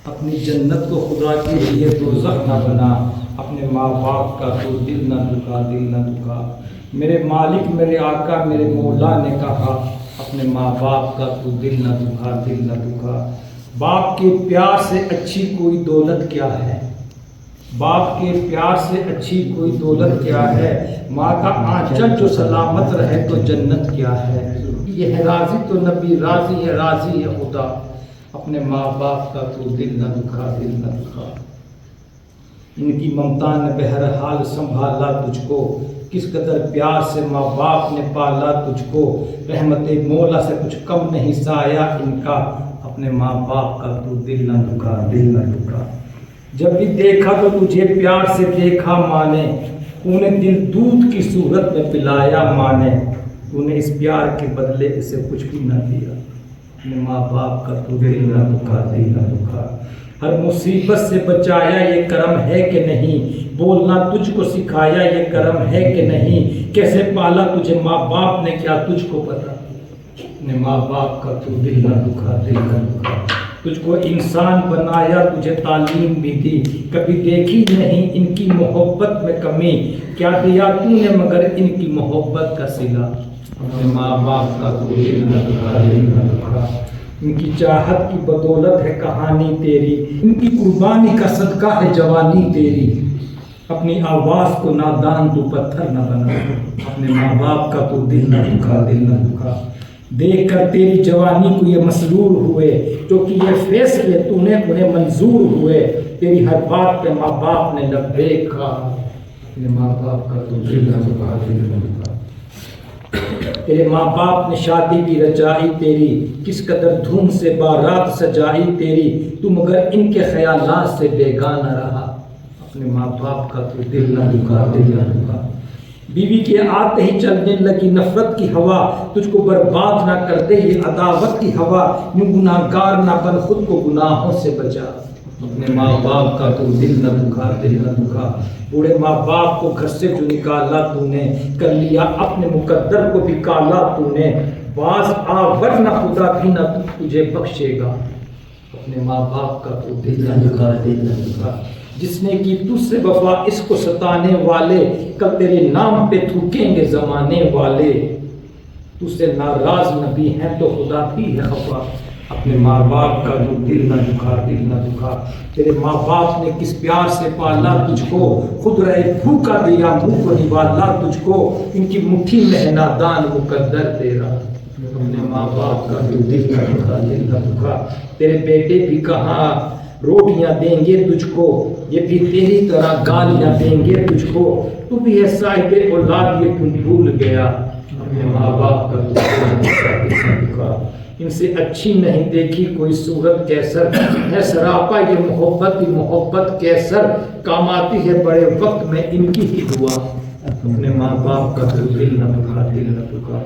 اپنی جنت کو خدا کے لیے دوزخ نہ بنا، اپنے ماں باپ کا تو دل نہ دکھا، دل نہ دکھا۔ میرے مالک، میرے آقا، میرے مولا نے کہا اپنے ماں باپ کا تو دل نہ دکھا، دل نہ دکھا۔ باپ کے پیار سے اچھی کوئی دولت کیا ہے؟ باپ کے پیار سے اچھی کوئی دولت کیا ہے؟ ماں کا آنچل جو سلامت رہے تو جنت کیا ہے؟ یہ ہے راضی تو نبی راضی ہے، راضی ہے خدا، اپنے ماں باپ کا تو دل نہ دکھا، دل نہ دکھا۔ ان کی ممتا نے بہرحال سنبھالا تجھ کو، کس قدر پیار سے ماں باپ نے پالا تجھ کو، رحمت مولا سے کچھ کم نہیں سایہ ان کا، اپنے ماں باپ کا تو دل نہ دکھا، دل نہ دکھا۔ جب بھی دیکھا تو تجھے پیار سے دیکھا ماں نے، تو نے دل دودھ کی صورت میں پلایا ماں نے، تو نے اس پیار کے بدلے اسے کچھ بھی نہ دیا، اپنے ماں باپ کا تو دل نہ دکھا، دل نہ دکھا۔ ہر مصیبت سے بچایا یہ کرم ہے کہ نہیں، بولنا تجھ کو سکھایا یہ کرم ہے کہ نہیں، کیسے پالا تجھے ماں باپ نے کیا تجھ کو پتا، اپنے ماں باپ کا تو دل نہ دکھا، دل نہ دکھا۔ تجھ کو انسان بنایا تجھے تعلیم بھی دی، کبھی دیکھی نہیں ان کی محبت میں کمی، کیا دیا تو نے مگر ان کی محبت کا صلہ، اپنے ماں باپ کا تو دل نہ دکھا، دل نہ دکھا۔ ان کی چاہت کی بدولت ہے کہانی تیری، ان کی قربانی کا صدقہ ہے جوانی تیری، اپنی آواز کو نادان تو پتھر نہ بنا، اپنے ماں باپ کا تو دل نہ دکھا، دل نہ دکھا۔ دیکھ کر تیری جوانی کو یہ مسرور ہوئے، جو کہ یہ فیصلے تو نے انہیں منظور ہوئے، تیری ہر بات پہ ماں باپ نے لبیک کہا، اپنے ماں باپ کا تو دل نہ دکھا، دل نہ دکھا۔ تیرے ماں باپ نے شادی بھی رچائی تیری، کس قدر دھوم سے بارات سجائی تیری، تو مگر ان کے خیالات سے بیگانہ رہا، اپنے ماں باپ کا تو دل نہ دکھا، دل نہ دکھا۔ بیوی کے آتے ہی چلنے لگی نفرت کی ہوا، تجھ کو برباد نہ کر دے یہ عداوت کی ہوا، یوں گناہ گار نہ بن خود کو گناہوں سے بچا، اپنے ماں باپ کا تو دل نہ دکھا، دل نہ دکھا۔ بوڑھے ماں باپ کو گھر سے جو نکالا تو نے، کر لیا اپنے مقدر کو بھی کالا تو نے، باز آ ورنہ خدا بھی نہ تجھے بخشے گا، اپنے ماں باپ کا تو دل نہ دکھا، دل نہ دکھا۔ جس نے کی تجھ سے وفا اس کو ستانے والے، کل تیرے نام پہ تھوکیں گے زمانے والے، تجھ سے ناراض نبی ہیں تو خدا بھی ہے خفا، اپنے ماں باپ کا تو دل نہ دکھا، دل نہ دکھا۔ تیرے ماں باپ نے کس پیار سے پالا تجھ کو، خود رہے بھوکا دیا منہ کو نوالا تجھ کو، ان کی مٹھی میں ہے نادان مقدر تیرا، اپنے ماں باپ کا تو دل نہ دکھا، دل نہ دکھا۔ تیرے بیٹے بھی کہاں روٹیاں دیں گے تجھ کو، یہ بھی تیری طرح گالیاں دیں گے تجھ کو، تو بھی ہے صاحب اولاد یہ کیوں بھول گیا، اپنے ماں باپ کا تو دل نہ دکھا۔ ان سے اچھی نہیں دیکھی کوئی صورت کیسر، ہے سراپا یہ محبت ہی محبت کیسر، کام آتی ہے بڑے وقت میں ان کی ہی دعا، اپنے ماں باپ کا تو دل نہ دکھا، دل نہ دکھا۔